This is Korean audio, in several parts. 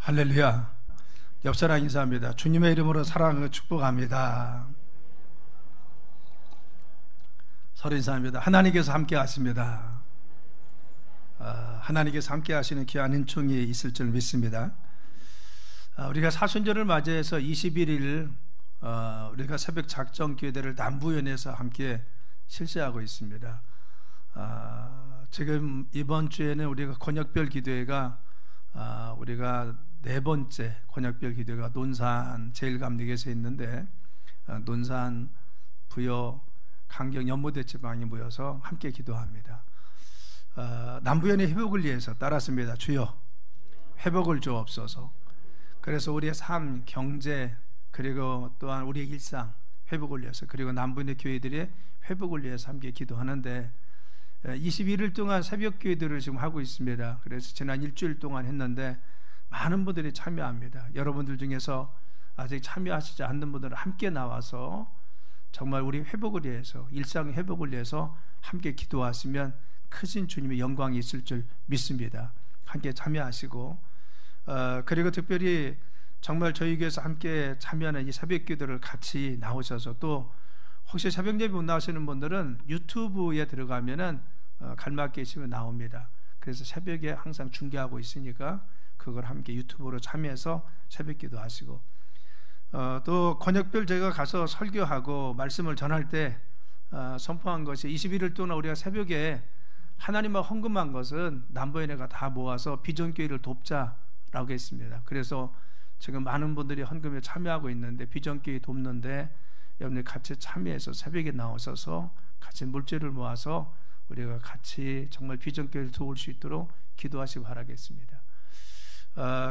할렐루야. 옆사람 인사합니다. 주님의 이름으로 사랑하고 축복합니다. 서로 인사합니다. 하나님께서 함께 하십니다. 하나님께서 함께 하시는 귀한 은총이 있을 줄 믿습니다. 우리가 사순절을 맞이해서 21일 우리가 새벽 작정 기도를 남부연에서 함께 실시하고 있습니다. 지금 이번 주에는 우리가 권역별 기도회가 우리가 네 번째 권역별 기도회가 논산 제일감리교에서 있는데, 논산, 부여, 강경 연모대지방이 모여서 함께 기도합니다. 남부연의 회복을 위해서 따랐습니다. 주여 회복을 주옵소서. 그래서 우리의 삶, 경제, 그리고 또한 우리의 일상 회복을 위해서, 그리고 남부연의 교회들의 회복을 위해서 함께 기도하는데, 21일 동안 새벽 기도를 지금 하고 있습니다. 그래서 지난 일주일 동안 했는데 많은 분들이 참여합니다. 여러분들 중에서 아직 참여하시지 않는 분들은 함께 나와서 정말 우리 회복을 위해서, 일상 회복을 위해서 함께 기도하시면 크신 주님의 영광이 있을 줄 믿습니다. 함께 참여하시고, 그리고 특별히 정말 저희 교회에서 함께 참여하는 이 새벽 기도를 같이 나오셔서, 또 혹시 새벽 예배 못 나오시는 분들은 유튜브에 들어가면은 갈막 계시면 나옵니다. 그래서 새벽에 항상 중계하고 있으니까 그걸 함께 유튜브로 참여해서 새벽 기도 하시고, 또 권역별 제가 가서 설교하고 말씀을 전할 때 선포한 것이, 21일 동안 우리가 새벽에 하나님과 헌금한 것은 남부연회가 다 모아서 비전교회를 돕자라고 했습니다. 그래서 지금 많은 분들이 헌금에 참여하고 있는데, 비전교회 돕는데 여러분들 같이 참여해서 새벽에 나오셔서 같이 물질을 모아서 우리가 같이 정말 비전교회를 도울 수 있도록 기도하시기 바라겠습니다.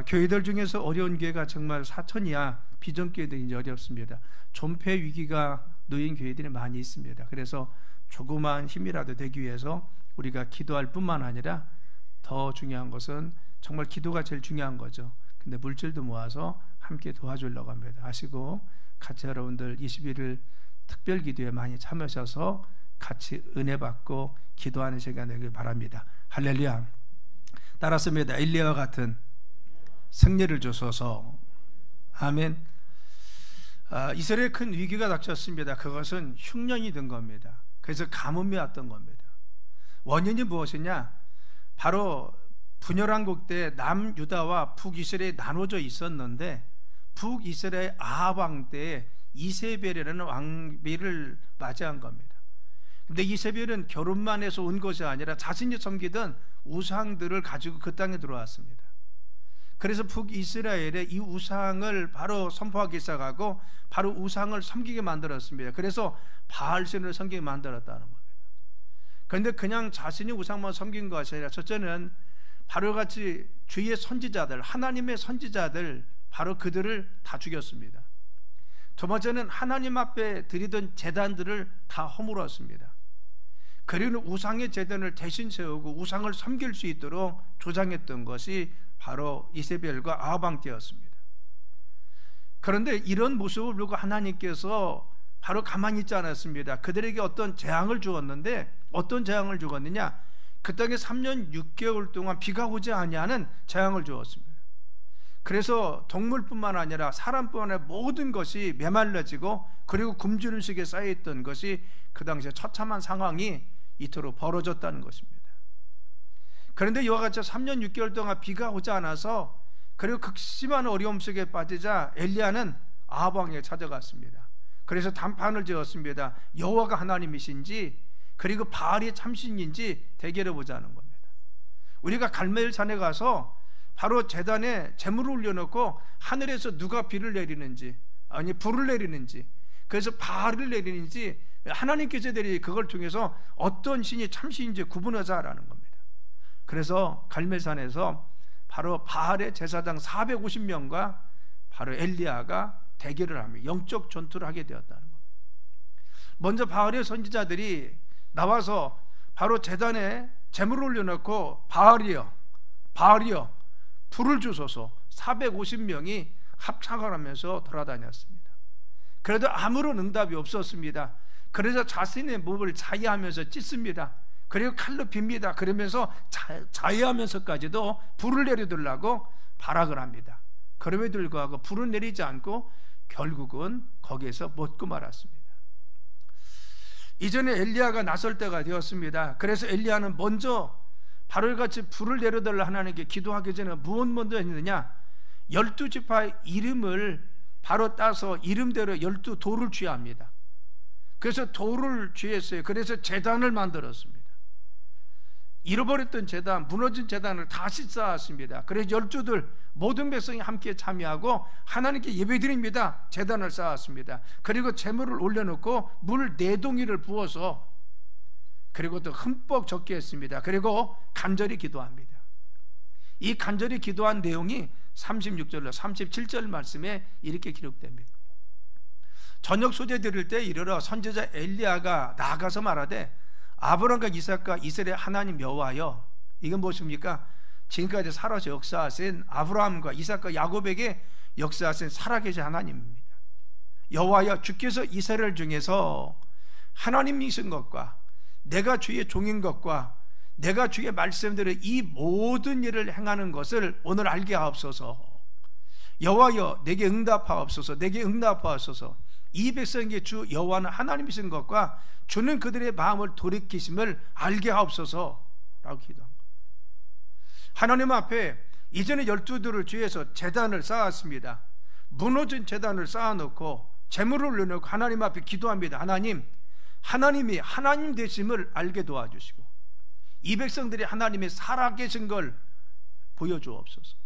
교회들 중에서 어려운 교회가 정말 사천이야 비전교회들이 이제 어렵습니다. 존폐 위기가 놓인 교회들이 많이 있습니다. 그래서 조그마한 힘이라도 되기 위해서 우리가 기도할 뿐만 아니라 더 중요한 것은 정말 기도가 제일 중요한 거죠. 근데 물질도 모아서 함께 도와주려고 합니다. 아시고 같이 여러분들 21일 특별 기도에 많이 참여하셔서 같이 은혜 받고 기도하는 시간 되길 바랍니다. 할렐루야. 따랐습니다. 엘리야와 같은 승리를 주소서. 아멘. 이스라엘에 큰 위기가 닥쳤습니다. 그것은 흉년이 든 겁니다. 그래서 가뭄이 왔던 겁니다. 원인이 무엇이냐? 바로 분열왕국 때 남유다와 북이스라엘이 나눠져 있었는데, 북이스라엘 아합 왕 때에 이세벨이라는 왕비를 맞이한 겁니다. 근데 이세벨은 결혼만 해서 온 것이 아니라 자신이 섬기던 우상들을 가지고 그 땅에 들어왔습니다. 그래서 북이스라엘에 이 우상을 바로 선포하기 시작하고 바로 우상을 섬기게 만들었습니다. 그래서 바알신을 섬기게 만들었다는 겁니다. 그런데 그냥 자신이 우상만 섬긴 것이 아니라, 첫째는 바로 같이 주의 선지자들, 하나님의 선지자들, 바로 그들을 다 죽였습니다. 두 번째는 하나님 앞에 드리던 제단들을 다 허물었습니다. 그리고 우상의 제단을 대신 세우고 우상을 섬길 수 있도록 조장했던 것이 바로 이세벨과 아합 왕 때였습니다. 그런데 이런 모습을 보고 하나님께서 바로 가만히 있지 않았습니다. 그들에게 어떤 재앙을 주었는데, 어떤 재앙을 주었느냐? 그 땅에 3년 6개월 동안 비가 오지 아니하는 재앙을 주었습니다. 그래서 동물뿐만 아니라 사람뿐만 아니라 모든 것이 메말라지고, 그리고 굶주림식에 쌓여있던 것이 그 당시에 처참한 상황이 이토록 벌어졌다는 것입니다. 그런데 이와 같이 3년 6개월 동안 비가 오지 않아서, 그리고 극심한 어려움 속에 빠지자 엘리야는 아합 왕에게 찾아갔습니다. 그래서 단판을 지었습니다. 여호와가 하나님이신지, 그리고 바알이 참신인지 대결해 보자는 겁니다. 우리가 갈멜 산에 가서 바로 제단에 제물을 올려놓고 하늘에서 누가 비를 내리는지, 아니 불을 내리는지, 그래서 바알을 내리는지 하나님께서 내리, 그걸 통해서 어떤 신이 참신인지 구분하자라는 겁니다. 그래서 갈멜산에서 바로 바알의 제사장 450명과 바로 엘리야가 대결을 합니다. 영적 전투를 하게 되었다는 겁니다. 먼저 바알의 선지자들이 나와서 바로 제단에 제물을 올려놓고 바알이여, 바알이여, 불을 주소서. 450명이 합창을 하면서 돌아다녔습니다. 그래도 아무런 응답이 없었습니다. 그래서 자신의 몸을 자위하면서 찢습니다. 그리고 칼로 빕니다. 그러면서 자해하면서까지도 불을 내려달라고 발악을 합니다. 그럼에도 불구하고 불을 내리지 않고 결국은 거기에서 멎고 말았습니다. 이전에 엘리야가 나설 때가 되었습니다. 그래서 엘리야는 먼저 바로 같이 불을 내려달라 하나님께 기도하기 전에 무엇 먼저 했느냐? 12지파의 이름을 바로 따서 이름대로 12돌을 취합니다. 그래서 돌을 취했어요. 그래서 제단을 만들었습니다. 잃어버렸던 제단, 무너진 제단을 다시 쌓았습니다. 그래서 12돌 모든 백성이 함께 참여하고 하나님께 예배드립니다. 제단을 쌓았습니다. 그리고 제물을 올려놓고 물 4동이를 부어서 그리고 또 흠뻑 적게 했습니다. 그리고 간절히 기도합니다. 이 간절히 기도한 내용이 36절로 37절 말씀에 이렇게 기록됩니다. 저녁 소재 드릴 때 이르러 선지자 엘리야가 나아가서 말하되 아브람과 이삭과 이스라엘 하나님 여호와여, 이건 무엇입니까? 지금까지 살아서 역사하신 아브라함과 이삭과 야곱에게 역사하신 살아계신 하나님입니다. 여호와여, 주께서 이스라엘 중에서 하나님이신 것과 내가 주의 종인 것과 내가 주의 말씀대로 이 모든 일을 행하는 것을 오늘 알게 하옵소서. 여호와여, 내게 응답하옵소서. 내게 응답하옵소서. 이 백성에게 주 여호와는 하나님이신 것과 주는 그들의 마음을 돌이키심을 알게 하옵소서 라고 기도한 거예요. 하나님 앞에 이전에 12돌을 취해서 제단을 쌓았습니다. 무너진 제단을 쌓아놓고 제물을 올려놓고 하나님 앞에 기도합니다. 하나님, 하나님이 하나님 되심을 알게 도와주시고 이 백성들이 하나님의 살아계신 걸 보여주옵소서.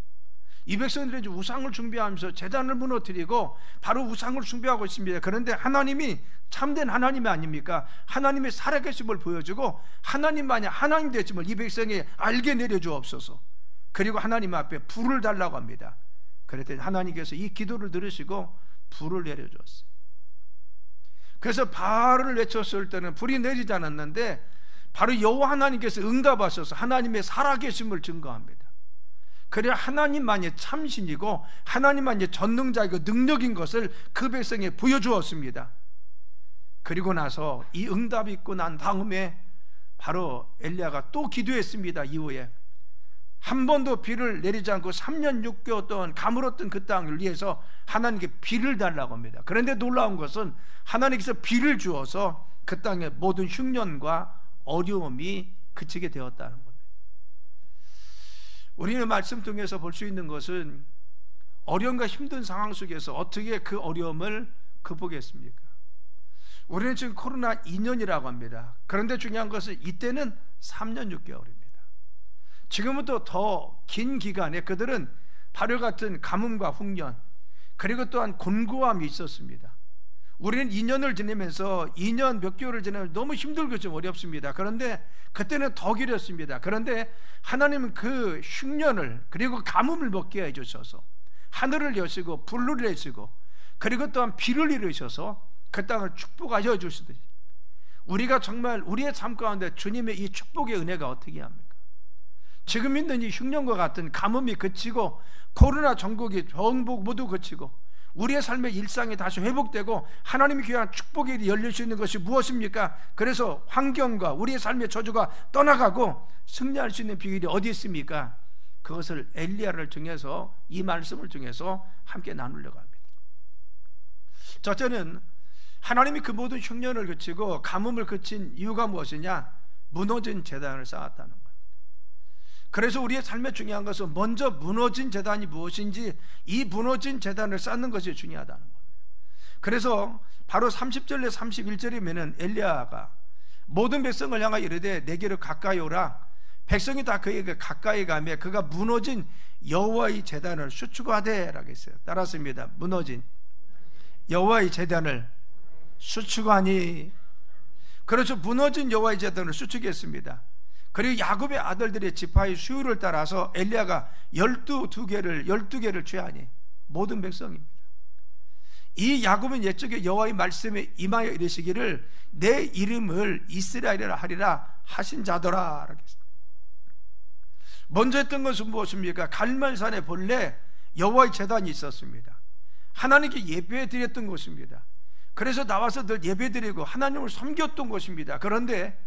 이 백성들이 우상을 숭배하면서 제단을 무너뜨리고 바로 우상을 숭배하고 있습니다. 그런데 하나님이 참된 하나님이 아닙니까? 하나님의 살아계심을 보여주고 하나님만이 하나님 되심을 이 백성이 알게 내려주옵소서. 그리고 하나님 앞에 불을 달라고 합니다. 그랬더니 하나님께서 이 기도를 들으시고 불을 내려주었어요. 그래서 바알을 외쳤을 때는 불이 내리지 않았는데 바로 여호와 하나님께서 응답하셔서 하나님의 살아계심을 증거합니다. 그래야 하나님만이 참신이고 하나님만이 전능자이고 능력인 것을 그 백성에 보여주었습니다. 그리고 나서 이 응답이 있고 난 다음에 바로 엘리야가 또 기도했습니다. 이후에 한 번도 비를 내리지 않고 3년 6개월 동안 가물었던 그 땅을 위해서 하나님께 비를 달라고 합니다. 그런데 놀라운 것은 하나님께서 비를 주어서 그 땅의 모든 흉년과 어려움이 그치게 되었다는 겁니다. 우리는 말씀 통해서 볼 수 있는 것은 어려움과 힘든 상황 속에서 어떻게 그 어려움을 극복했습니까? 우리는 지금 코로나 2년이라고 합니다. 그런데 중요한 것은 이때는 3년 6개월입니다. 지금부터 더 긴 기간에 그들은 발효 같은 가뭄과 흉년 그리고 또한 곤고함이 있었습니다. 우리는 2년을 지내면서 2년 몇 개월을 지내면 너무 힘들고 좀 어렵습니다. 그런데 그때는 더 길었습니다. 그런데 하나님은 그 흉년을 그리고 가뭄을 먹게 해주셔서 하늘을 여시고 불을 내시고 그리고 또한 비를 이루셔서 그 땅을 축복하여 주시듯이 우리가 정말 우리의 삶 가운데 주님의 이 축복의 은혜가 어떻게 합니까? 지금 있는 이 흉년과 같은 가뭄이 그치고 코로나 전국이 전부 모두 그치고 우리의 삶의 일상이 다시 회복되고 하나님이 귀한 축복이 열릴 수 있는 것이 무엇입니까? 그래서 환경과 우리의 삶의 저주가 떠나가고 승리할 수 있는 비결이 어디 있습니까? 그것을 엘리야를 통해서 이 말씀을 통해서 함께 나누려고 합니다. 첫째는 하나님이 그 모든 흉년을 그치고 가뭄을 그친 이유가 무엇이냐? 무너진 제단을 쌓았다는 거예요. 그래서 우리의 삶에 중요한 것은 먼저 무너진 제단이 무엇인지 이 무너진 제단을 쌓는 것이 중요하다는 거예요. 그래서 바로 30절에 31절이면은 엘리야가 모든 백성을 향하여 이르되 내게로 가까이 오라. 백성이 다 그에게 가까이 가며 그가 무너진 여호와의 제단을 수축하되라고 했어요. 따랐습니다. 무너진 여호와의 제단을 수축하니. 그래서 무너진 여호와의 제단을 수축했습니다. 그리고 야곱의 아들들의 지파의 수요를 따라서 엘리야가 12개를 취하니 모든 백성입니다. 이 야곱은 옛적에 여호와의 말씀에 임하여 이르시기를 내 이름을 이스라엘이라 하리라 하신 자더라. 먼저 했던 것은 무엇입니까? 갈멜산에 본래 여호와의 제단이 있었습니다. 하나님께 예배 드렸던 것입니다. 그래서 나와서 늘 예배 드리고 하나님을 섬겼던 것입니다. 그런데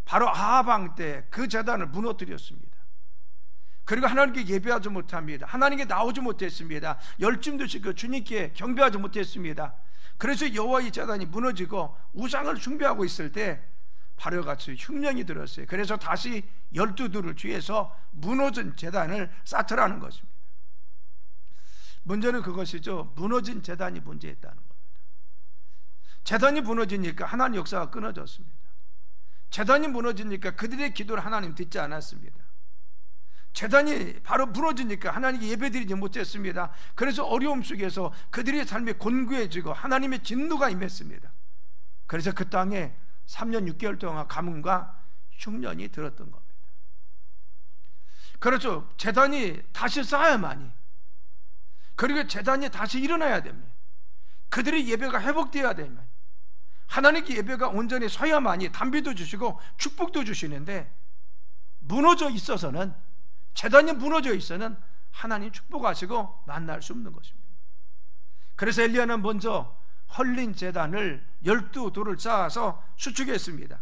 바로 아합 왕 때 그 제단을 무너뜨렸습니다. 그리고 하나님께 예배하지 못합니다. 하나님께 나오지 못했습니다. 열심도 지고 주님께 경배하지 못했습니다. 그래서 여호와의 제단이 무너지고 우상을 숭배하고 있을 때 바로 같이 흉년이 들었어요. 그래서 다시 12돌을 쥐해서 무너진 제단을 쌓더라는 것입니다. 문제는 그것이죠. 무너진 제단이 문제였다는 겁니다. 제단이 무너지니까 하나님 역사가 끊어졌습니다. 제단이 무너지니까 그들의 기도를 하나님 듣지 않았습니다. 제단이 바로 무너지니까 하나님께 예배드리지 못했습니다. 그래서 어려움 속에서 그들의 삶이 곤고해지고 하나님의 진노가 임했습니다. 그래서 그 땅에 3년 6개월 동안 가뭄과 흉년이 들었던 겁니다. 그렇죠. 제단이 다시 쌓아야만이, 그리고 제단이 다시 일어나야 됩니다. 그들의 예배가 회복되어야 됩니다. 하나님께 예배가 온전히 서야만이 담비도 주시고 축복도 주시는데, 무너져 있어서는, 제단이 무너져 있어서는 하나님 축복하시고 만날 수 없는 것입니다. 그래서 엘리야는 먼저 헐린 제단을 12돌을 쌓아서 수축했습니다.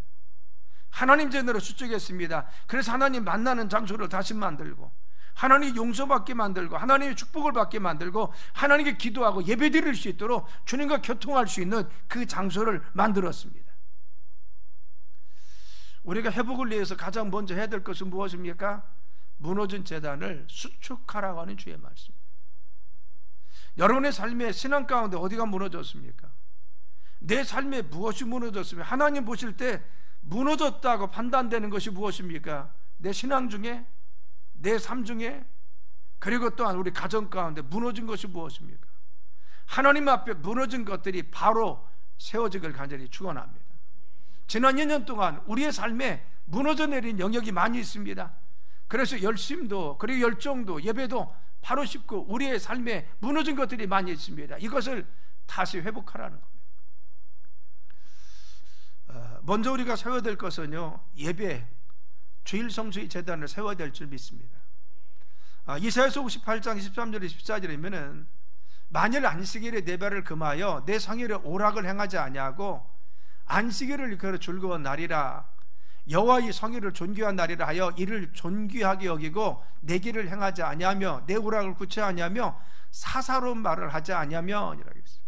하나님 제단으로 수축했습니다. 그래서 하나님 만나는 장소를 다시 만들고, 하나님 용서받게 만들고, 하나님의 축복을 받게 만들고, 하나님께 기도하고 예배드릴 수 있도록 주님과 교통할 수 있는 그 장소를 만들었습니다. 우리가 회복을 위해서 가장 먼저 해야 될 것은 무엇입니까? 무너진 제단을 수축하라고 하는 주의 말씀입니다. 여러분의 삶의 신앙 가운데 어디가 무너졌습니까? 내 삶에 무엇이 무너졌습니까? 하나님 보실 때 무너졌다고 판단되는 것이 무엇입니까? 내 신앙 중에, 내 삶 중에, 그리고 또한 우리 가정 가운데 무너진 것이 무엇입니까? 하나님 앞에 무너진 것들이 바로 세워지길 간절히 축원합니다. 지난 2년 동안 우리의 삶에 무너져 내린 영역이 많이 있습니다. 그래서 열심도, 그리고 열정도, 예배도 바로 쉽고 우리의 삶에 무너진 것들이 많이 있습니다. 이것을 다시 회복하라는 겁니다. 먼저 우리가 세워야 될 것은요, 예배, 주일 성수의 제단을 세워야 될 줄 믿습니다. 이사야서 58장 23절에 14절이면은 만일 안식일에 내 발을 금하여 내 성일에 오락을 행하지 아니하고 안식일을 걸어 즐거운 날이라, 여호와의 성일을 존귀한 날이라 하여 이를 존귀하게 여기고 내 길을 행하지 아니하며 내 오락을 굳지 아니하며 사사로운 말을 하지 아니하며 이라고 했어요.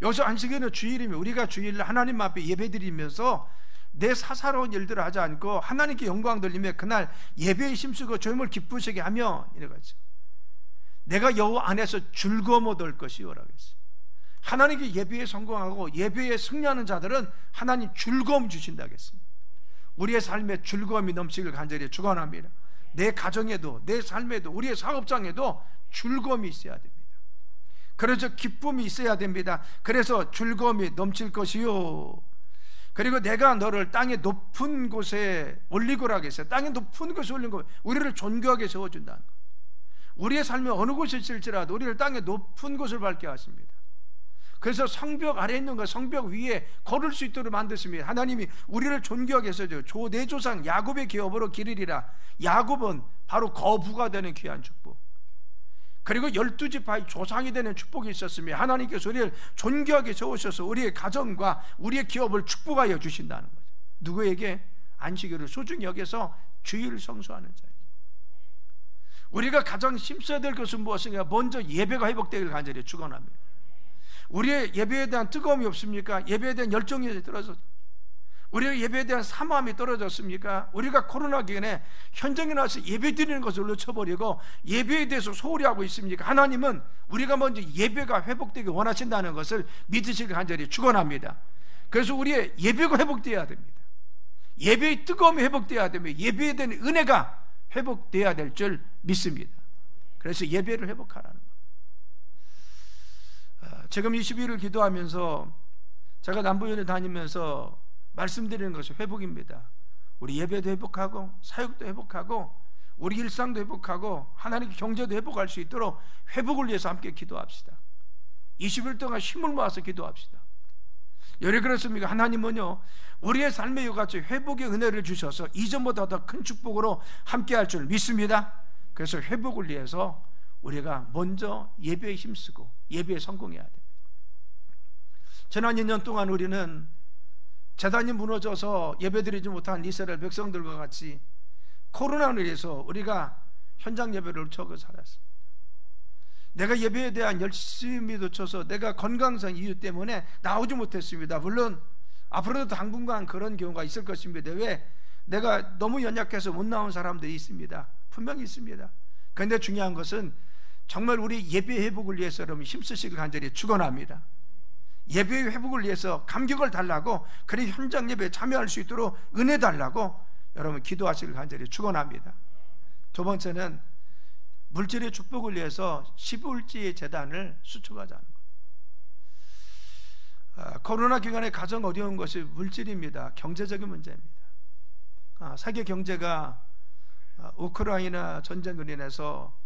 여기서 안식일은 주일이며 우리가 주일을 하나님 앞에 예배드리면서 내 사사로운 일들을 하지 않고 하나님께 영광 돌리며 그날 예배에 힘쓰고 주님을 기쁘시게 하며 이라고 했어요. 내가 여호와 안에서 즐거움 얻을 것이요라고 했어요. 하나님께 예배에 성공하고 예배에 승리하는 자들은 하나님 즐거움 주신다고 했습니다. 우리의 삶에 즐거움이 넘치길 간절히 축원합니다. 내 가정에도, 내 삶에도, 우리의 사업장에도 즐거움이 있어야 됩니다. 그래서 기쁨이 있어야 됩니다. 그래서 즐거움이 넘칠 것이요, 그리고 내가 너를 땅의 높은 곳에 올리고라고 했어요. 땅의 높은 곳에 올린 거, 우리를 존귀하게 세워준다는 거. 우리의 삶에 어느 곳에 있을지라도 우리를 땅의 높은 곳을 밟게 하십니다. 그래서 성벽 아래에 있는 것, 성벽 위에 걸을 수 있도록 만드십니다. 하나님이 우리를 존귀하게 해서요, 내 조상 야곱의 기업으로 기르리라. 야곱은 바로 거부가 되는 귀한 축복, 그리고 12지파의 조상이 되는 축복이 있었으며 하나님께서 우리를 존귀하게 세우셔서 우리의 가정과 우리의 기업을 축복하여 주신다는 거죠. 누구에게? 안식일을 소중히 여겨서 주일을 성수하는 자에게. 우리가 가장 힘써야 될 것은 무엇인가? 먼저 예배가 회복되길 간절히 축원합니다. 우리의 예배에 대한 뜨거움이 없습니까? 예배에 대한 열정이 떨어졌습니까? 우리의 예배에 대한 사모함이 떨어졌습니까? 우리가 코로나 기간에 현장에 나와서 예배 드리는 것을 놓쳐버리고 예배에 대해서 소홀히 하고 있습니까? 하나님은 우리가 먼저 예배가 회복되기 원하신다는 것을 믿으시길 간절히 축원합니다. 그래서 우리의 예배가 회복되어야 됩니다. 예배의 뜨거움이 회복되어야 됩니다. 예배에 대한 은혜가 회복되어야 될 줄 믿습니다. 그래서 예배를 회복하라는 것. 지금 20일을 기도하면서 제가 남부연에 다니면서 말씀드리는 것이 회복입니다. 우리 예배도 회복하고 사역도 회복하고 우리 일상도 회복하고 하나님의 경제도 회복할 수 있도록 회복을 위해서 함께 기도합시다. 20일 동안 힘을 모아서 기도합시다. 왜 그렇습니까? 하나님은요, 우리의 삶의 이같이 회복의 은혜를 주셔서 이전보다 더 큰 축복으로 함께 할 줄 믿습니다. 그래서 회복을 위해서 우리가 먼저 예배에 힘쓰고 예배에 성공해야 됩니다. 지난 2년 동안 우리는 제단이 무너져서 예배드리지 못한 이스라엘 백성들과 같이 코로나로 인해서 우리가 현장 예배를 쳐고 살았습니다. 내가 예배에 대한 열심히 놓쳐서 내가 건강상 이유 때문에 나오지 못했습니다. 물론 앞으로도 당분간 그런 경우가 있을 것입니다. 왜? 내가 너무 연약해서 못 나온 사람들이 있습니다. 분명히 있습니다. 그런데 중요한 것은 정말 우리 예배 회복을 위해서 여러분 힘쓰시길 간절히 축원합니다. 예배 회복을 위해서 감격을 달라고, 그래 현장 예배에 참여할 수 있도록 은혜 달라고 여러분 기도하시길 간절히 축원합니다. 두 번째는 물질의 축복을 위해서 15일째 제단을 수축하자는 것. 코로나 기간에 가장 어려운 것이 물질입니다. 경제적인 문제입니다. 세계 경제가 우크라이나 전쟁으로 인해서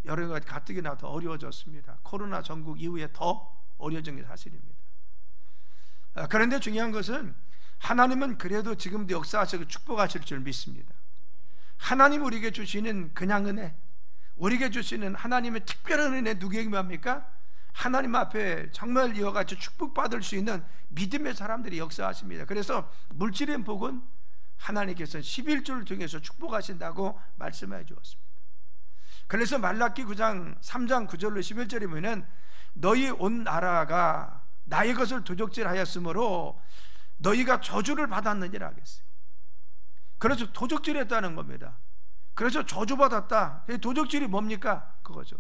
여러 가지 가뜩이나 더 어려워졌습니다. 코로나 전국 이후에 더 어려워진 게 사실입니다. 그런데 중요한 것은 하나님은 그래도 지금도 역사하시고 축복하실 줄 믿습니다. 하나님 우리에게 주시는 그냥 은혜, 우리에게 주시는 하나님의 특별한 은혜 누구에게 합니까? 하나님 앞에 정말 이와 같이 축복받을 수 있는 믿음의 사람들이 역사하십니다. 그래서 물질의 복은 하나님께서 11조를 통해서 축복하신다고 말씀해 주었습니다. 그래서 말라기 9장 3장 9절로 11절에 보면 너희 온 나라가 나의 것을 도적질하였으므로 너희가 저주를 받았느니라 하겠어요. 그래서 도적질했다는 겁니다. 그래서 저주받았다. 도적질이 뭡니까? 그거죠.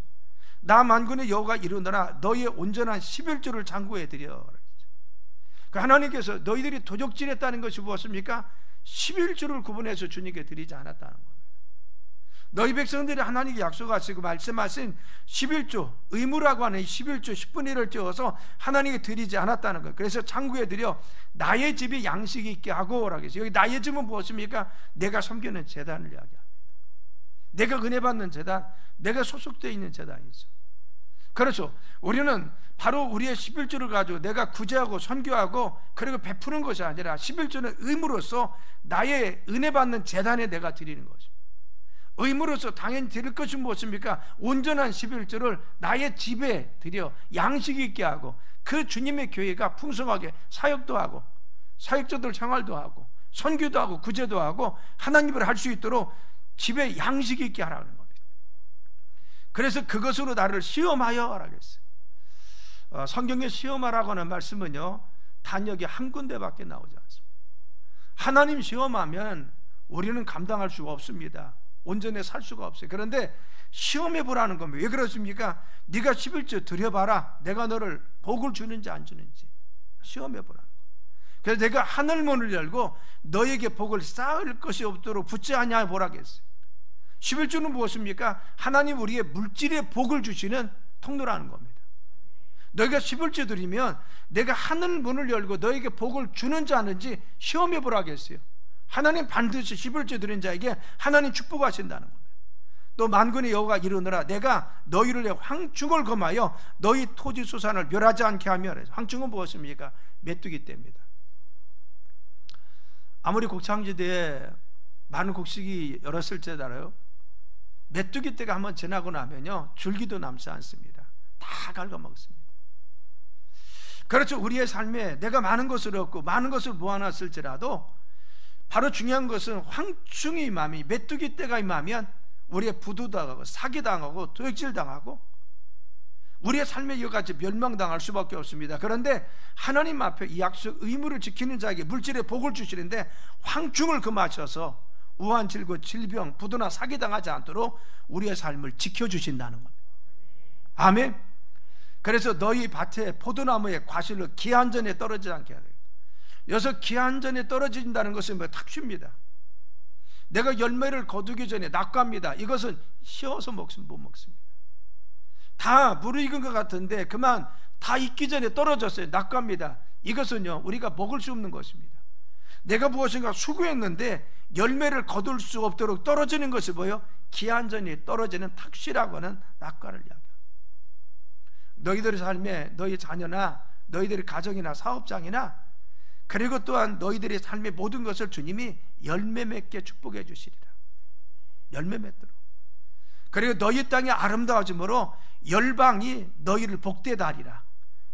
나 만군의 여호와가 이르노라 너희의 온전한 11조를 장구해 드려. 하나님께서 너희들이 도적질했다는 것이 무엇입니까? 11조를 구분해서 주님께 드리지 않았다는 겁니다. 너희 백성들이 하나님께 약속하시고 말씀하신 11조, 의무라고 하는 11조 10분의 1을 떼어서 하나님께 드리지 않았다는 거예요. 그래서 창구에 드려 나의 집에 양식이 있게 하고 라고 했어요. 여기 나의 집은 무엇입니까? 내가 섬기는 제단을 이야기합니다. 내가 은혜 받는 제단, 내가 소속되어 있는 제단이죠. 그렇죠. 우리는 바로 우리의 11조를 가지고 내가 구제하고 선교하고 그리고 베푸는 것이 아니라 11조는 의무로서 나의 은혜 받는 제단에 내가 드리는 거죠. 의무로서 당연히 드릴 것이 무엇입니까? 온전한 11조를 나의 집에 드려 양식이 있게 하고 그 주님의 교회가 풍성하게 사역도 하고 사역자들 생활도 하고 선교도 하고 구제도 하고 하나님을 할 수 있도록 집에 양식이 있게 하라는 겁니다. 그래서 그것으로 나를 시험하여 하라고 했어요. 성경에 시험하라고 하는 말씀은요 단역이 한 군데밖에 나오지 않습니다. 하나님 시험하면 우리는 감당할 수가 없습니다. 온전히 살 수가 없어요. 그런데 시험해 보라는 겁니다. 왜 그렇습니까? 네가 11조 드려봐라. 내가 너를 복을 주는지 안 주는지 시험해 보라는 거예요. 그래서 내가 하늘문을 열고 너에게 복을 쌓을 것이 없도록 붙지 아니하여 보라고 했어요. 11조는 무엇입니까? 하나님 우리의 물질의 복을 주시는 통로라는 겁니다. 너희가 11조 드리면 내가 하늘문을 열고 너에게 복을 주는지 아는지 시험해 보라고 했어요. 하나님 반드시 11조 드린 자에게 하나님 축복하신다는 겁니다. 또 만군의 여호와가 이르노라 내가 너희를 위해 황충을 검하여 너희 토지 수산을 멸하지 않게 하며. 황충은 무엇입니까? 메뚜기 떼입니다. 아무리 곡창지대에 많은 곡식이 열었을 때 알아요? 메뚜기 떼가 한번 지나고 나면요 줄기도 남지 않습니다. 다 갉아먹습니다. 그렇죠. 우리의 삶에 내가 많은 것을 얻고 많은 것을 모아놨을지라도 바로 중요한 것은 황충이 임하면, 메뚜기 떼가 임하면 우리의 부도당하고 사기당하고 도둑질당하고 우리의 삶에 이와 같이 멸망당할 수밖에 없습니다. 그런데 하나님 앞에 이 약속 의무를 지키는 자에게 물질의 복을 주시는데 황충을 금하셔서 우한 질고 질병 부도나 사기당하지 않도록 우리의 삶을 지켜주신다는 겁니다. 아멘. 그래서 너희 밭에 포도나무의 과실로 기한전에 떨어지지 않게 해야 돼요. 여기서 기한전에 떨어진다는 것은 탁 쉽니다. 내가 열매를 거두기 전에 낙과입니다. 이것은 씌어서 못 먹습니다. 다 무르익은 것 같은데 그만 다 익기 전에 떨어졌어요. 낙과입니다. 이것은요 우리가 먹을 수 없는 것입니다. 내가 무엇인가 수고했는데 열매를 거둘 수 없도록 떨어지는 것이 뭐예요? 기한전이 떨어지는 탁시라고 하는 낙과를 이야기합니다. 너희들의 삶에 너희 자녀나 너희들의 가정이나 사업장이나 그리고 또한 너희들의 삶의 모든 것을 주님이 열매 맺게 축복해 주시리라. 열매 맺도록. 그리고 너희 땅이 아름다워짐으로 열방이 너희를 복되다 하리라.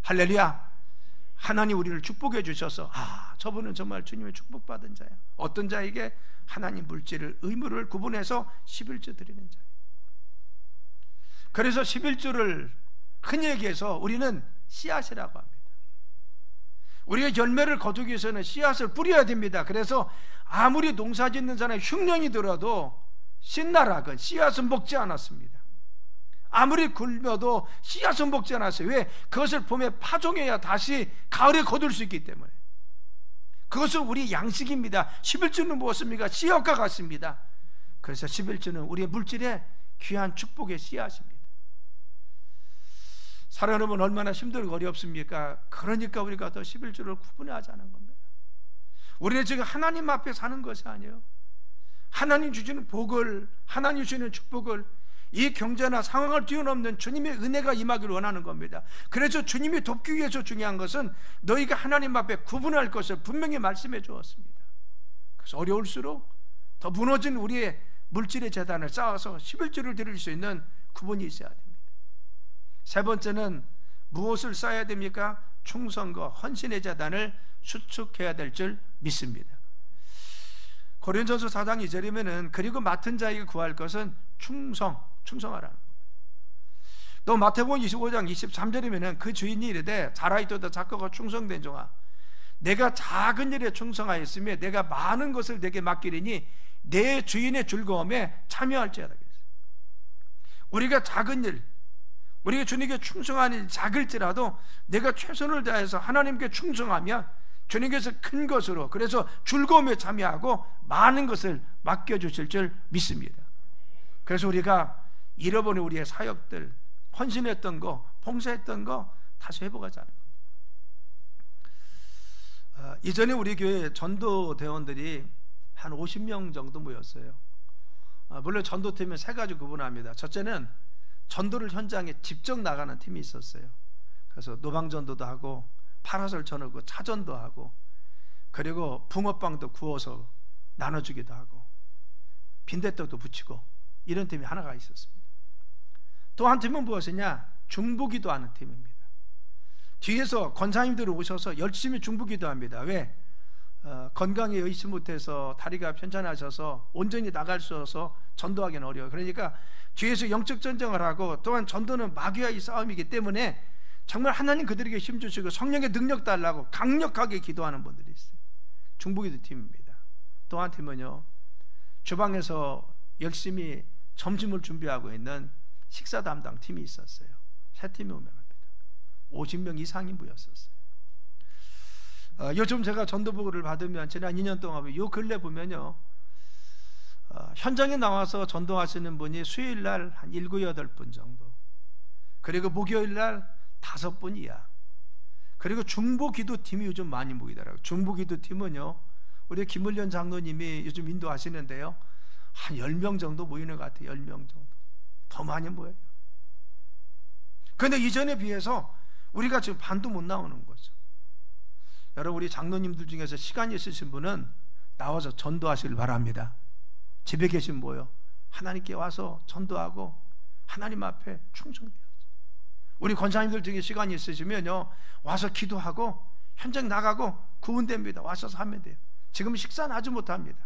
할렐루야. 하나님 우리를 축복해 주셔서 저분은 정말 주님의 축복받은 자야. 어떤 자에게? 하나님 물질을, 의무를 구분해서 11조 드리는 자예요. 그래서 11조를 흔히 얘기해서 우리는 씨앗이라고 합니다. 우리가 열매를 거두기 위해서는 씨앗을 뿌려야 됩니다. 그래서 아무리 농사 짓는 사람이 흉년이 들어도 신나락은 씨앗은 먹지 않았습니다. 아무리 굶어도 씨앗은 먹지 않았어요. 왜? 그것을 봄에 파종해야 다시 가을에 거둘 수 있기 때문에. 그것은 우리 양식입니다. 11조는 무엇입니까? 씨앗과 같습니다. 그래서 11조는 우리의 물질의 귀한 축복의 씨앗입니다. 살아남으면 얼마나 힘들고 어렵습니까? 그러니까 우리가 더 11조를 구분하자는 겁니다. 우리는 지금 하나님 앞에 사는 것이 아니에요. 하나님 주시는 복을, 하나님 주시는 축복을, 이 경제나 상황을 뛰어넘는 주님의 은혜가 임하기를 원하는 겁니다. 그래서 주님이 돕기 위해서 중요한 것은 너희가 하나님 앞에 구분할 것을 분명히 말씀해 주었습니다. 그래서 어려울수록 더 무너진 우리의 물질의 재단을 쌓아서 11조를 드릴 수 있는 구분이 있어야 됩니다. 세 번째는 무엇을 쌓아야 됩니까? 충성과 헌신의 재단을 수축해야 될 줄 믿습니다. 고린도전서 4장 2절이면은 그리고 맡은 자에게 구할 것은 충성하라는 겁니다. 또 마태복음 25장 23절이면은 그 주인이 이르되 잘하였도다 작고가 충성된 종아, 내가 작은 일에 충성하였으며 내가 많은 것을 내게 맡기리니 내 주인의 즐거움에 참여할지어다. 우리가 작은 일, 우리가 주님께 충성한 일이 작을지라도 내가 최선을 다해서 하나님께 충성하면 주님께서 큰 것으로, 그래서 즐거움에 참여하고 많은 것을 맡겨주실 줄 믿습니다. 그래서 우리가 잃어버린 우리의 사역들, 헌신했던 거, 봉사했던 거 다시 회복하자는 겁니다. 이전에 우리 교회 전도대원들이 한 50명 정도 모였어요. 물론 전도팀은 세 가지 구분합니다. 첫째는 전도를 현장에 직접 나가는 팀이 있었어요. 그래서 노방전도도 하고 파라솔 쳐놓고 차전도 하고, 그리고 붕어빵도 구워서 나눠주기도 하고 빈대떡도 붙이고, 이런 팀이 하나가 있었습니다. 또 한 팀은 무엇이냐? 중보기도 하는 팀입니다. 뒤에서 권사님들이 오셔서 열심히 중보기도 합니다. 왜? 건강에 의지 못해서 다리가 편찮으셔서 온전히 나갈 수 없어서 전도하기는 어려워요. 그러니까 뒤에서 영적 전쟁을 하고, 또한 전도는 마귀와의 싸움이기 때문에 정말 하나님 그들에게 힘주시고 성령의 능력 달라고 강력하게 기도하는 분들이 있어요. 중보기도 팀입니다. 또 한 팀은요, 주방에서 열심히 점심을 준비하고 있는 식사 담당 팀이 있었어요. 세 팀이 운명합니다. 50명 이상이 모였었어요. 요즘 제가 전도보고를 받으면 지난 2년 동안 요 근래 보면요, 현장에 나와서 전도하시는 분이 수요일날 한 7, 8분 정도, 그리고 목요일날 5분 이하, 그리고 중보기도팀이 요즘 많이 모이더라고요. 중보기도팀은요, 우리 김을련 장로님이 요즘 인도하시는데요, 한 10명 정도 모이는 것 같아요. 10명 정도 더 많이 모여요. 그런데 이전에 비해서 우리가 지금 반도 못 나오는 거죠. 여러분, 우리 장로님들 중에서 시간이 있으신 분은 나와서 전도하시길 바랍니다. 집에 계신 뭐요? 하나님께 와서 전도하고 하나님 앞에 충성돼야죠. 우리 권사님들 중에 시간이 있으시면요, 와서 기도하고 현장 나가고 구원됩니다. 와서 하면 돼요. 지금 식사는 아주 못합니다.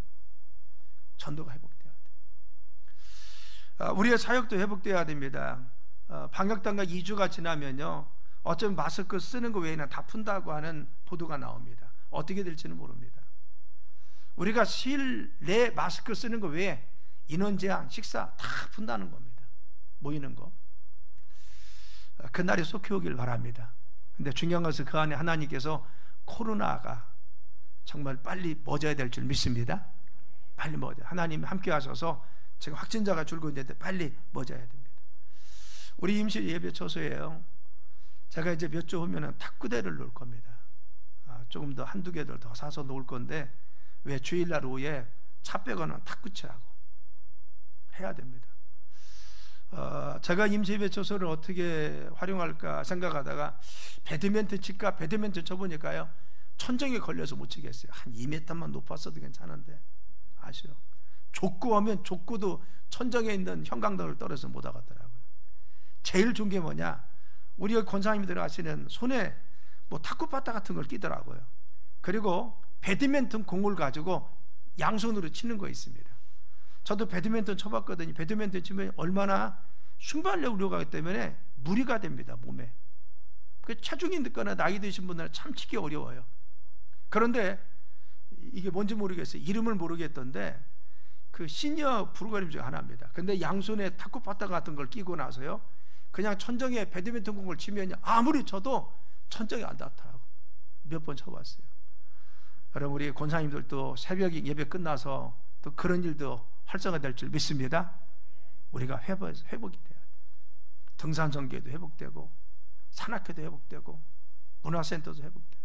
전도가 회복돼야 돼요. 우리의 사역도 회복돼야 됩니다. 방역당과 2주가 지나면요, 어쩌면 마스크 쓰는 거 외에는 다 푼다고 하는 보도가 나옵니다. 어떻게 될지는 모릅니다. 우리가 실내 마스크 쓰는 거 외에 인원 제한, 식사 다 푼다는 겁니다. 모이는 거. 그날이 속히 오길 바랍니다. 근데 중요한 것은 그 안에 하나님께서 코로나가 정말 빨리 멎어야 될 줄 믿습니다. 빨리 멎어야 돼요. 하나님이 함께 하셔서 지금 확진자가 줄고 있는데 빨리 멎어야 됩니다. 우리 임실 예배 처소에요, 제가 이제 몇 주 후면은 탁구대를 놓을 겁니다. 조금 더 한두 개들 더 사서 놓을 건데, 왜? 주일날 오후에 차 빼고는 탁구 치라고 해야 됩니다. 제가 임시예배 처소를 어떻게 활용할까 생각하다가 배드민턴 칠까, 배드민턴 쳐보니까요, 천정에 걸려서 못 치겠어요. 한 2m만 높았어도 괜찮은데, 아시죠? 족구하면 족구도 천정에 있는 형광등을 떨어서 못 하겠더라고요. 제일 좋은 게 뭐냐, 우리 권사님들 아시는 손에 뭐 탁구바타 같은 걸 끼더라고요. 그리고 배드민턴 공을 가지고 양손으로 치는 거 있습니다. 저도 배드민턴 쳐봤거든요. 배드민턴 치면 얼마나 순발력 우려가기 때문에 무리가 됩니다, 몸에. 체중이 늦거나 나이 드신 분들은 참 치기 어려워요. 그런데 이게 뭔지 모르겠어요. 이름을 모르겠던데 그 시니어 프로그램 중에 하나입니다. 근데 양손에 탁구바타 같은 걸 끼고 나서요, 그냥 천정에 배드민턴 공을 치면 아무리 쳐도 천정이 안 닿더라고. 몇 번 쳐봤어요. 여러분, 우리 권사님들도 새벽 예배 끝나서 또 그런 일도 활성화될 줄 믿습니다. 우리가 회복이 돼야 돼. 등산 전기에도 회복되고, 산악회도 회복되고, 문화센터도 회복되고.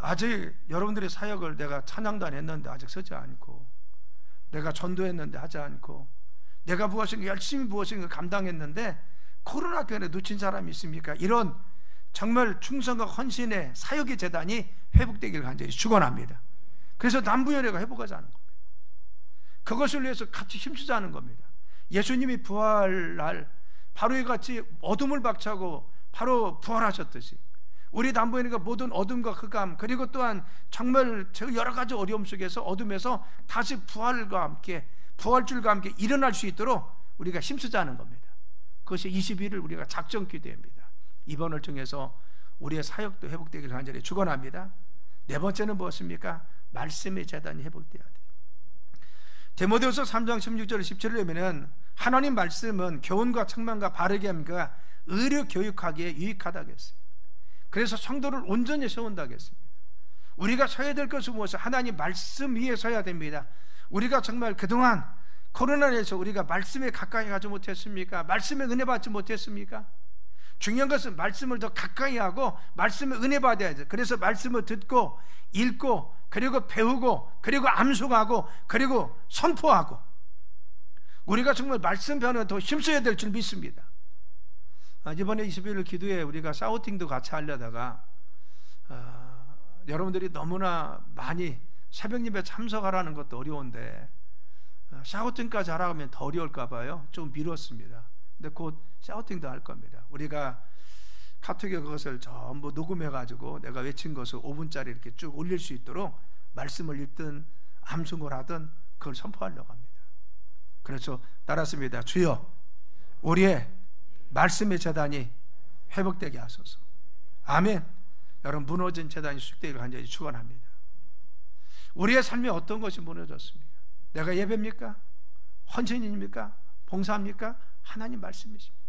아직 여러분들의 사역을 내가 찬양단 했는데 아직 서지 않고, 내가 전도했는데 하지 않고, 내가 무엇인가 열심히 무엇인가 감당했는데 코로나 때문에 놓친 사람이 있습니까? 이런 정말 충성과 헌신의 사역의 재단이 회복되기를 간절히 축원합니다. 그래서 남부연회가 회복하자는 겁니다. 그것을 위해서 같이 힘쓰자는 겁니다. 예수님이 부활날 바로 이같이 어둠을 박차고 바로 부활하셨듯이 우리 남부연회가 모든 어둠과 흑암, 그리고 또한 정말 여러 가지 어려움 속에서 어둠에서 다시 부활과 함께, 부활줄과 함께 일어날 수 있도록 우리가 힘쓰자는 겁니다. 그것이 21일 우리가 작전 기도입니다. 이번을 통해서 우리의 사역도 회복되기를 간절히 축원합니다. 네 번째는 무엇입니까? 말씀의 재단이 회복돼야 돼요. 디모데후서 3장 16절 17절에 보면 하나님 말씀은 교훈과 책망과 바르게 함과 의료 교육하기에 유익하다고 했어요. 그래서 성도를 온전히 세운다고 했습니다. 우리가 서야 될 것은 무엇이요? 하나님 말씀 위에 서야 됩니다. 우리가 정말 그동안 코로나에서 우리가 말씀에 가까이 가지 못했습니까? 말씀에 은혜 받지 못했습니까? 중요한 것은 말씀을 더 가까이 하고 말씀에 은혜 받아야 돼요. 그래서 말씀을 듣고 읽고 그리고 배우고 그리고 암송하고 그리고 선포하고, 우리가 정말 말씀 변화에 더 힘써야 될 줄 믿습니다. 이번에 21일 기도에 우리가 사우팅도 같이 하려다가 여러분들이 너무나 많이 새벽 예배 참석하라는 것도 어려운데 샤우팅까지 하라고 하면 더 어려울까 봐요. 좀 미뤘습니다. 근데 곧 샤우팅도 할 겁니다. 우리가 카톡에 그것을 전부 녹음해 가지고 내가 외친 것을 5분짜리 이렇게 쭉 올릴 수 있도록 말씀을 읽든 암송을 하든 그걸 선포하려고 합니다. 그래서 따랐습니다. 주여, 우리의 말씀의 재단이 회복되게 하소서. 아멘. 여러분, 무너진 재단이 수축되기를 간절히 축원합니다. 우리의 삶에 어떤 것이 무너졌습니까? 내가 예배입니까? 헌신입니까? 봉사입니까? 하나님 말씀이십니다.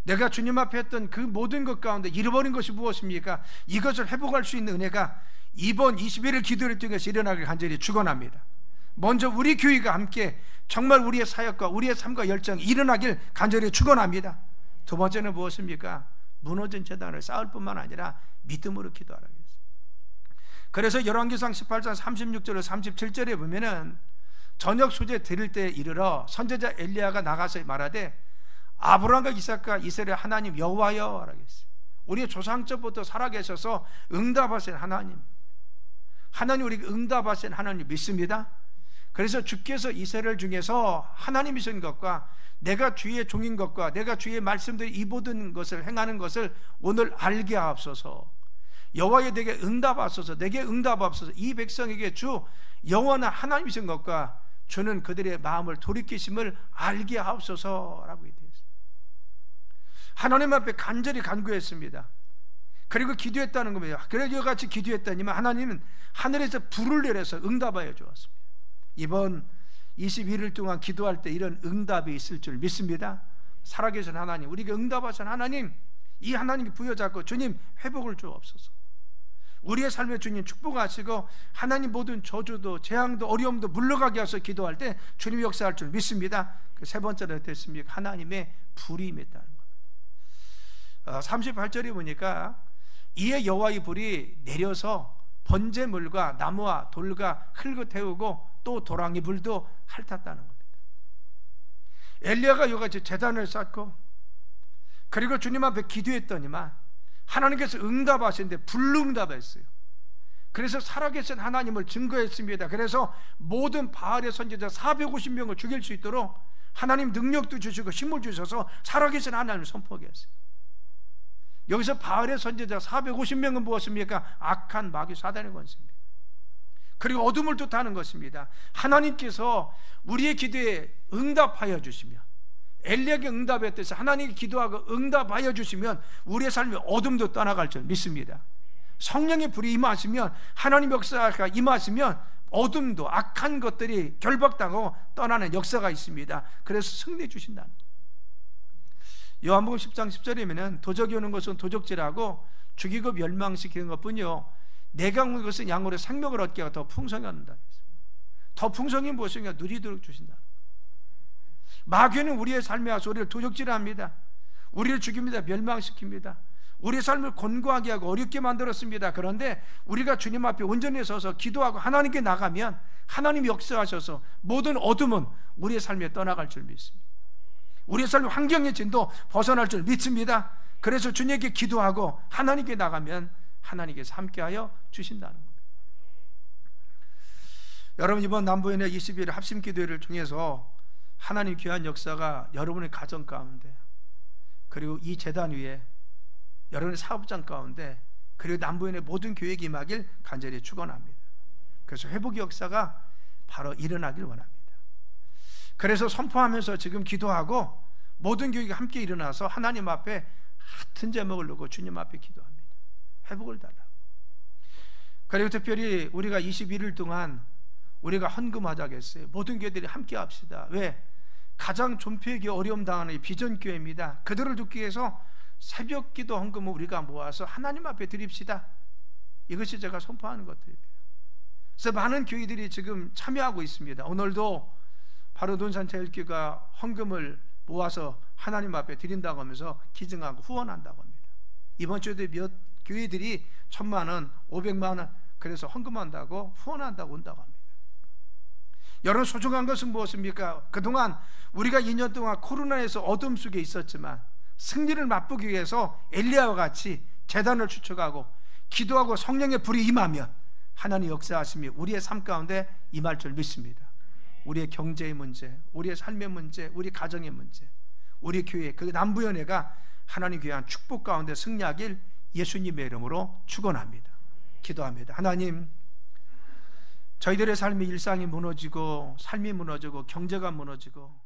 내가 주님 앞에 했던 그 모든 것 가운데 잃어버린 것이 무엇입니까? 이것을 회복할 수 있는 은혜가 이번 21일 기도를 통해서 일어나길 간절히 축원합니다. 먼저 우리 교회가 함께 정말 우리의 사역과 우리의 삶과 열정이 일어나길 간절히 축원합니다. 두 번째는 무엇입니까? 무너진 재단을 쌓을 뿐만 아니라 믿음으로 기도하라고 했어요. 그래서 열왕기상 18장 36절에 37절에 보면은 저녁 수제 드릴 때 이르러 선지자 엘리야가 나가서 말하되 아브라함과 이삭과 이스라엘 하나님 여호와여 라고 했어요. 우리의 조상적부터 살아계셔서 응답하신 하나님, 우리에게 응답하신 하나님 믿습니다. 그래서 주께서 이스라엘 중에서 하나님이신 것과 내가 주의 종인 것과 내가 주의 말씀들 이 모든 것을 행하는 것을 오늘 알게 하옵소서. 여호와여 내게 응답하소서. 내게 응답하소서. 이 백성에게 주 여호와는 하나님이신 것과 주는 그들의 마음을 돌이키심을 알게 하옵소서라고 되어 있어요. 하나님 앞에 간절히 간구했습니다. 그리고 기도했다는 겁니다. 그래서 같이 기도했더니만 하나님은 하늘에서 불을 내려서 응답하여 주었습니다. 이번 21일 동안 기도할 때 이런 응답이 있을 줄 믿습니다. 살아계신 하나님, 우리에게 응답하신 하나님, 이 하나님께 부여잡고 주님 회복을 주옵소서. 우리의 삶에 주님 축복하시고 하나님 모든 저주도 재앙도 어려움도 물러가게 하셔서 기도할 때 주님이 역사할 줄 믿습니다. 세 번째로 됐습니까? 하나님의 불이 임했다는 겁니다. 38절에 보니까 이에 여호와의 불이 내려서 번제물과 나무와 돌과 흙을 태우고 또 도랑이 불도 핥았다는 겁니다. 엘리야가 이같이 제단을 쌓고 그리고 주님 앞에 기도했더니만 하나님께서 응답하시는데 불로 응답했어요. 그래서 살아계신 하나님을 증거했습니다. 그래서 모든 바알의 선지자 450명을 죽일 수 있도록 하나님 능력도 주시고 힘을 주셔서 살아계신 하나님을 선포하게 했어요. 여기서 바알의 선지자 450명은 무엇입니까? 악한 마귀 사단의 권세입니다. 그리고 어둠을 뜻하는 것입니다. 하나님께서 우리의 기도에 응답하여 주시며, 엘리야에게 응답했듯이 하나님께 기도하고 응답하여 주시면 우리의 삶에 어둠도 떠나갈 줄 믿습니다. 성령의 불이 임하시면, 하나님 역사가 임하시면 어둠도, 악한 것들이 결박당하고 떠나는 역사가 있습니다. 그래서 승리해 주신다는 거예요. 요한복음 10장 10절이면 도적이 오는 것은 도적질하고 죽이고 멸망시키는 것뿐이요, 내가 온 것은 양으로 생명을 얻게 하고 더 풍성히 얻는다. 더 풍성히 무엇인가? 누리도록 주신다. 마귀는 우리의 삶에 와서 우리를 도적질합니다. 우리를 죽입니다. 멸망시킵니다. 우리의 삶을 곤고하게 하고 어렵게 만들었습니다. 그런데 우리가 주님 앞에 온전히 서서 기도하고 하나님께 나가면 하나님이 역사하셔서 모든 어둠은 우리의 삶에 떠나갈 줄 믿습니다. 우리의 삶의 환경의 진도 벗어날 줄 믿습니다. 그래서 주님께 기도하고 하나님께 나가면 하나님께서 함께하여 주신다는 겁니다. 여러분, 이번 남부연회 21일 합심기도회를 통해서 하나님 귀한 역사가 여러분의 가정 가운데, 그리고 이 재단 위에 여러분의 사업장 가운데, 그리고 남부연의 모든 교회에 임하길 간절히 축원합니다. 그래서 회복의 역사가 바로 일어나길 원합니다. 그래서 선포하면서 지금 기도하고 모든 교회가 함께 일어나서 하나님 앞에 같은 제목을 놓고 주님 앞에 기도합니다. 회복을 달라고. 그리고 특별히 우리가 21일 동안 우리가 헌금하자겠어요. 모든 교회들이 함께 합시다. 왜? 가장 존폐하기 어려움 당하는 이 비전교회입니다. 그들을 돕기 위해서 새벽 기도 헌금을 우리가 모아서 하나님 앞에 드립시다. 이것이 제가 선포하는 것들입니다. 그래서 많은 교회들이 지금 참여하고 있습니다. 오늘도 바로 논산제일교회가 헌금을 모아서 하나님 앞에 드린다고 하면서 기증하고 후원한다고 합니다. 이번 주에도 몇 교회들이 1,000만 원, 500만 원, 그래서 헌금한다고 후원한다고 온다고 합니다. 여러분, 소중한 것은 무엇입니까? 그동안 우리가 2년 동안 코로나에서 어둠 속에 있었지만 승리를 맛보기 위해서 엘리야와 같이 제단을 추측하고 기도하고 성령의 불이 임하면 하나님 역사하심이 우리의 삶 가운데 임할 줄 믿습니다. 우리의 경제의 문제, 우리의 삶의 문제, 우리 가정의 문제, 우리 교회, 그 남부연회가 하나님 귀한 축복 가운데 승리하길 예수님의 이름으로 축원합니다. 기도합니다. 하나님, 저희들의 삶의 일상이 무너지고 삶이 무너지고 경제가 무너지고